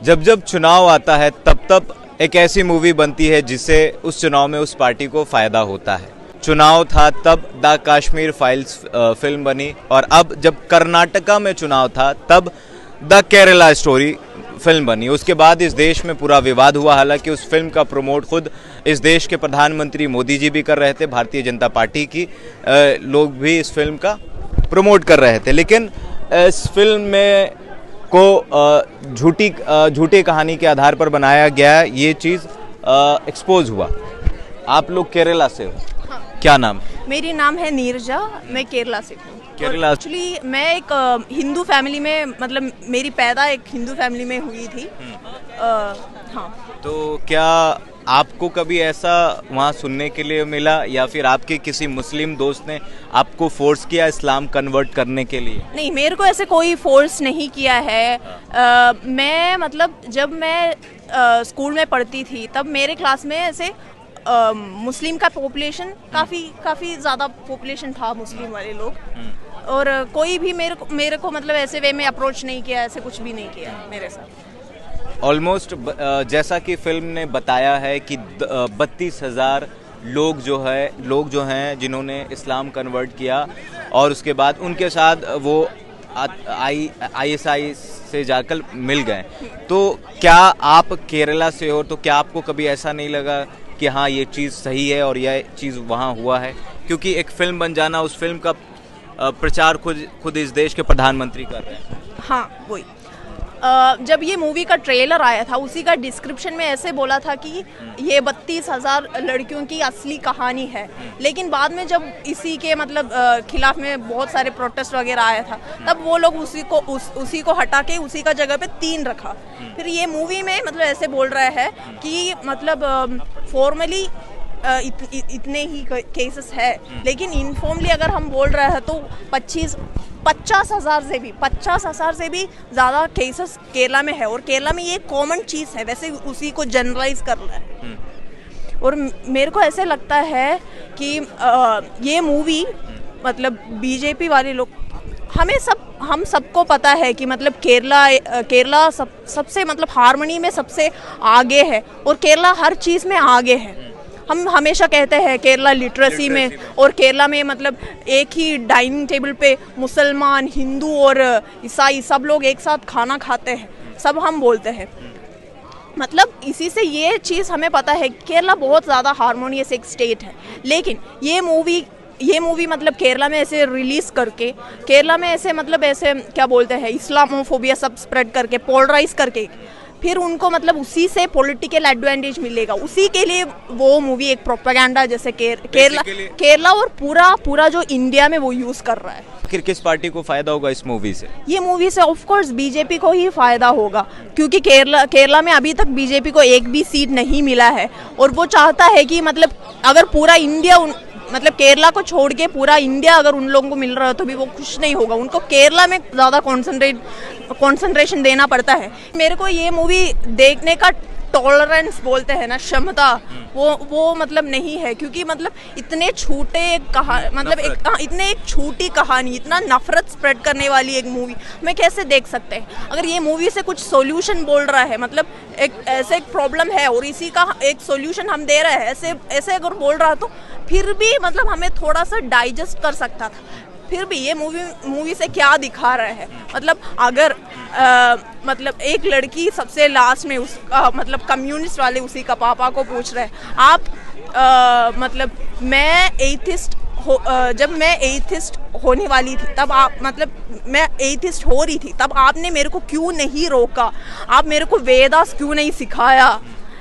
जब जब चुनाव आता है तब तब एक ऐसी मूवी बनती है जिससे उस चुनाव में उस पार्टी को फ़ायदा होता है। चुनाव था तब द कश्मीर फाइल्स फिल्म बनी, और अब जब कर्नाटका में चुनाव था तब द केरला स्टोरी फिल्म बनी। उसके बाद इस देश में पूरा विवाद हुआ। हालांकि उस फिल्म का प्रमोट खुद इस देश के प्रधानमंत्री मोदी जी भी कर रहे थे, भारतीय जनता पार्टी की लोग भी इस फिल्म का प्रमोट कर रहे थे। लेकिन इस फिल्म में को झूठी कहानी के आधार पर बनाया गया, ये चीज़ एक्सपोज हुआ। आप लोग केरला से हो? हाँ। क्या नाम? मेरी नाम है नीरजा, मैं केरला से हूँ। केरला एक्चुअली मैं एक हिंदू फैमिली में, मतलब मेरी पैदा एक हिंदू फैमिली में हुई थी। हाँ। तो क्या आपको कभी ऐसा वहाँ सुनने के लिए मिला, या फिर आपके किसी मुस्लिम दोस्त ने आपको फोर्स किया इस्लाम कन्वर्ट करने के लिए? नहीं, मेरे को ऐसे कोई फोर्स नहीं किया है। मैं मतलब जब मैं स्कूल में पढ़ती थी तब मेरे क्लास में ऐसे मुस्लिम का पॉपुलेशन काफ़ी ज़्यादा पॉपुलेशन था, मुस्लिम वाले लोग। और कोई भी मेरे को मतलब ऐसे वे में अप्रोच नहीं किया, ऐसे कुछ भी नहीं किया मेरे साथ। ऑलमोस्ट जैसा कि फिल्म ने बताया है कि 32,000 लोग जो हैं जिन्होंने इस्लाम कन्वर्ट किया, और उसके बाद उनके साथ वो ISI से जाकर मिल गए। तो क्या आप केरला से हो, तो क्या आपको कभी ऐसा नहीं लगा कि हाँ ये चीज़ सही है और यह चीज़ वहाँ हुआ है? क्योंकि एक फिल्म बन जाना, उस फिल्म का प्रचार खुद इस देश के प्रधानमंत्री कर रहे हैं। हाँ, वही। जब ये मूवी का ट्रेलर आया था उसी का डिस्क्रिप्शन में ऐसे बोला था कि ये 32,000 लड़कियों की असली कहानी है। लेकिन बाद में जब इसी के मतलब खिलाफ में बहुत सारे प्रोटेस्ट वगैरह आया था, तब वो लोग उसी को हटा के उसी का जगह पे 3 रखा। फिर ये मूवी में मतलब ऐसे बोल रहा है कि मतलब फॉर्मली इतने ही केसेस है, लेकिन इनफॉर्मली अगर हम बोल रहे हैं तो 50,000 से भी ज़्यादा केसेस केरला में है। और केरला में ये कॉमन चीज़ है, वैसे उसी को जनरलाइज कर रहा है। और मेरे को ऐसे लगता है कि ये मूवी मतलब बीजेपी वाले लोग, हम सबको पता है कि मतलब केरला सबसे मतलब हार्मनी में सबसे आगे है, और केरला हर चीज़ में आगे है। हम हमेशा कहते हैं केरला लिटरेसी में, और केरला में मतलब एक ही डाइनिंग टेबल पे मुसलमान, हिंदू और ईसाई सब लोग एक साथ खाना खाते हैं, सब हम बोलते हैं। मतलब इसी से ये चीज़ हमें पता है केरला बहुत ज़्यादा हार्मोनियस एक स्टेट है। लेकिन ये मूवी मतलब केरला में ऐसे रिलीज़ करके, केरला में ऐसे मतलब ऐसे क्या बोलते हैं, इस्लामोफोबिया सब स्प्रेड करके, पोलराइज करके, फिर उनको मतलब उसी से पॉलिटिकल एडवांटेज मिलेगा, उसी के लिए वो मूवी एक प्रोपेगेंडा जैसे केरला और पूरा जो इंडिया में वो यूज़ कर रहा है। आखिर किस पार्टी को फायदा होगा इस मूवी से? ये मूवी से ऑफ कोर्स बीजेपी को ही फायदा होगा, क्योंकि केरला में अभी तक बीजेपी को एक भी सीट नहीं मिला है। और वो चाहता है कि मतलब अगर पूरा इंडिया मतलब केरला को छोड़ के पूरा इंडिया अगर उन लोगों को मिल रहा है तो भी वो खुश नहीं होगा, उनको केरला में ज़्यादा कंसंट्रेशन देना पड़ता है। मेरे को ये मूवी देखने का टॉलरेंस बोलते हैं ना, क्षमता, वो मतलब नहीं है, क्योंकि मतलब इतने छोटे इतने एक छोटी कहानी, इतना नफरत स्प्रेड करने वाली एक मूवी मैं कैसे देख सकते हैं? अगर ये मूवी से कुछ सॉल्यूशन बोल रहा है, मतलब एक प्रॉब्लम है और इसी का एक सॉल्यूशन हम दे रहे हैं, ऐसे अगर बोल रहा तो फिर भी मतलब हमें थोड़ा सा डाइजेस्ट कर सकता था। फिर भी ये मूवी से क्या दिखा रहे हैं, मतलब अगर मतलब एक लड़की सबसे लास्ट में उसका मतलब कम्युनिस्ट वाले उसी का पापा को पूछ रहे हैं, आप मतलब जब मैं एथिस्ट होने वाली थी तब आप मतलब मैं एथिस्ट हो रही थी तब आपने मेरे को क्यों नहीं रोका, आप मेरे को वेदास क्यों नहीं सिखाया,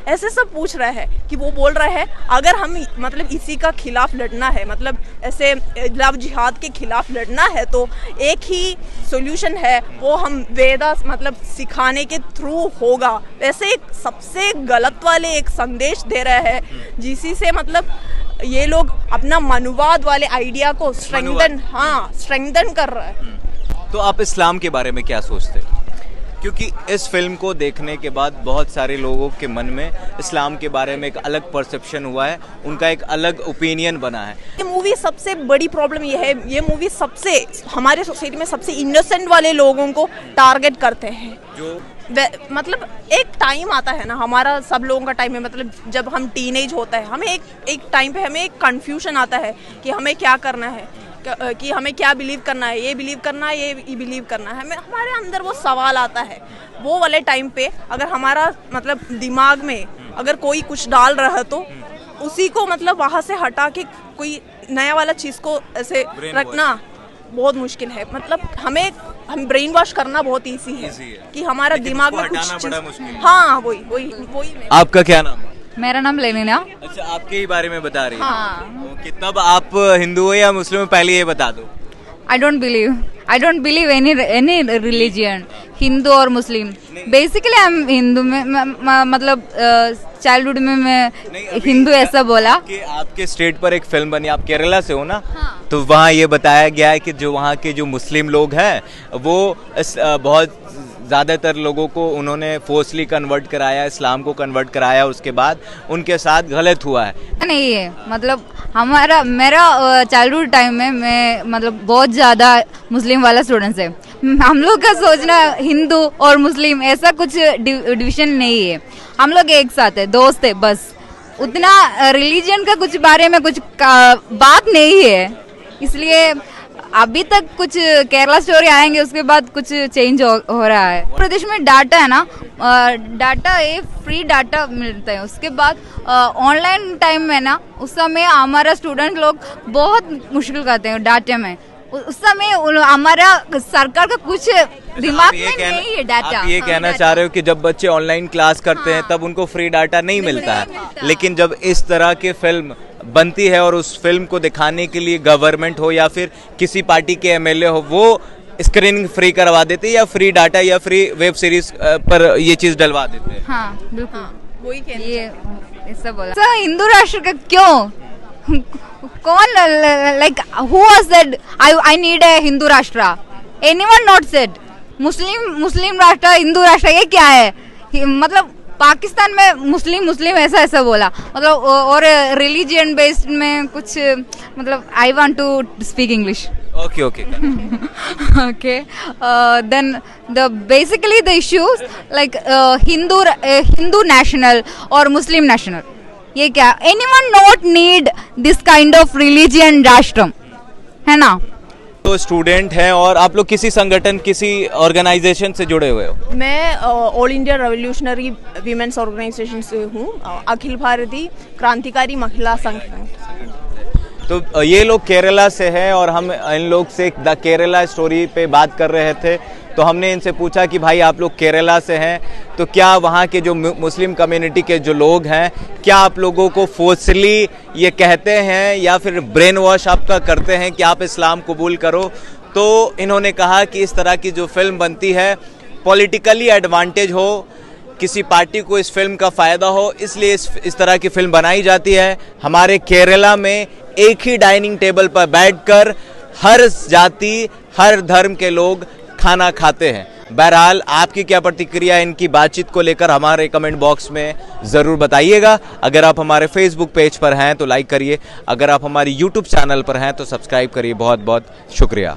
ऐसे सब पूछ रहे हैं। कि वो बोल रहे हैं अगर हम मतलब इसी का खिलाफ लड़ना है, मतलब ऐसे लव जिहाद के खिलाफ लड़ना है, तो एक ही सॉल्यूशन है, वो हम वेदास मतलब सिखाने के थ्रू होगा। वैसे एक सबसे गलत वाले एक संदेश दे रहे हैं, जिसी से मतलब ये लोग अपना मनुवाद वाले आइडिया को स्ट्रेंथन कर रहे हैं। तो आप इस्लाम के बारे में क्या सोचते हैं? क्योंकि इस फिल्म को देखने के बाद बहुत सारे लोगों के मन में इस्लाम के बारे में एक अलग परसेप्शन हुआ है, उनका एक अलग ओपिनियन बना है। ये मूवी सबसे बड़ी प्रॉब्लम ये है, ये मूवी हमारे सोसाइटी में सबसे इनोसेंट वाले लोगों को टारगेट करते हैं, जो मतलब एक टाइम आता है ना, हमारा सब लोगों का टाइम है, मतलब जब हम टीनेज होता है, हमें एक टाइम पे हमें एक कंफ्यूजन आता है कि हमें क्या करना है, कि हमें क्या बिलीव करना है, ये बिलीव करना है, ये बिलीव करना है, हमें हमारे अंदर वो सवाल आता है। वो वाले टाइम पे अगर हमारा मतलब दिमाग में अगर कोई कुछ डाल रहा है तो उसी को मतलब वहाँ से हटा के कोई नया वाला चीज़ को ऐसे रखना बहुत मुश्किल है। मतलब हम ब्रेन वॉश करना बहुत इजी है कि हमारा दिमाग में कुछ चीज़, हाँ वही। आपका क्या नाम है? मेरा नाम लेनिना। अच्छा, आपके ही बारे में बता रही है। हाँ। कि तब आप हिंदू हो या मुस्लिम हो, पहले ये बता दो। I don't believe any religion, Hindu और मुस्लिम। बेसिकली आई एम हिंदू में मतलब चाइल्डहुड में मैं हिंदू ऐसा बोला। आपके स्टेट पर एक फिल्म बनी, आप केरला से हो ना? हाँ। तो वहाँ ये बताया गया है कि जो वहाँ के जो मुस्लिम लोग हैं वो बहुत ज़्यादातर लोगों को उन्होंने फोर्सली कन्वर्ट कराया, इस्लाम को कन्वर्ट कराया, उसके बाद उनके साथ गलत हुआ है। नहीं है, मतलब मेरा चाइल्डहुड टाइम में मैं मतलब बहुत ज़्यादा मुस्लिम वाला स्टूडेंट्स है। हम लोग का सोचना हिंदू और मुस्लिम ऐसा कुछ डिवीजन नहीं है, हम लोग एक साथ है, दोस्त है, बस उतना रिलीजन का कुछ बारे में कुछ बात नहीं है। इसलिए अभी तक कुछ केरला स्टोरी आएंगे, उसके बाद कुछ चेंज हो रहा है। प्रदेश में डाटा है ना, डाटा ये फ्री डाटा मिलता है। उसके बाद ऑनलाइन टाइम में ना, उस समय हमारा स्टूडेंट लोग बहुत मुश्किल करते हैं डाटे में। उस समय हमारा सरकार का कुछ दिमाग में नहीं है डाटा। आप ये कहना चाह रहे हो कि जब बच्चे ऑनलाइन क्लास करते हैं तब उनको फ्री डाटा नहीं मिलता है, लेकिन जब इस तरह की फिल्म बनती है और उस फिल्म को दिखाने के लिए गवर्नमेंट हो या फिर किसी पार्टी के एमएलए हो, वो स्क्रीनिंग फ्री करवा देते हैं या फ्री डाटा या फ्री वेब सीरीज पर ये चीज डलवा देते हैं। हाँ बिल्कुल, वही ये ऐसा बोला। तो हिंदू राष्ट्र का क्यों, कौन like who was that I need a Hindu Rashtra? Anyone not said. मुस्लिम राष्ट्र, हिंदू राष्ट्र, ये क्या है? मतलब पाकिस्तान में मुस्लिम ऐसा बोला, मतलब और रिलीजियन बेस्ड में कुछ, मतलब I want to speak English. Okay okay then basically the issues like Hindu national or Muslim national, ये क्या? anyone not need this kind of religion राष्ट्र, है ना? तो स्टूडेंट हैं और आप लोग किसी संगठन, किसी ऑर्गेनाइजेशन से जुड़े हुए हो? मैं all India revolutionary women's organisation से हूँ, अखिल भारतीय क्रांतिकारी महिला संघ। तो ये लोग केरला से हैं और हम इन लोग से द केरला स्टोरी पे बात कर रहे थे, तो हमने इनसे पूछा कि भाई आप लोग केरला से हैं, तो क्या वहाँ के जो मुस्लिम कम्युनिटी के जो लोग हैं, क्या आप लोगों को फोर्सली ये कहते हैं या फिर ब्रेन वॉश आपका करते हैं कि आप इस्लाम कबूल करो? तो इन्होंने कहा कि इस तरह की जो फिल्म बनती है, पॉलिटिकली एडवांटेज हो, किसी पार्टी को इस फिल्म का फ़ायदा हो, इसलिए इस तरह की फिल्म बनाई जाती है। हमारे केरला में एक ही डाइनिंग टेबल पर बैठकर हर जाति, हर धर्म के लोग खाना खाते हैं। बहरहाल आपकी क्या प्रतिक्रिया इनकी बातचीत को लेकर हमारे कमेंट बॉक्स में ज़रूर बताइएगा। अगर आप हमारे फेसबुक पेज पर हैं तो लाइक करिए, अगर आप हमारी यूट्यूब चैनल पर हैं तो सब्सक्राइब करिए। बहुत बहुत शुक्रिया।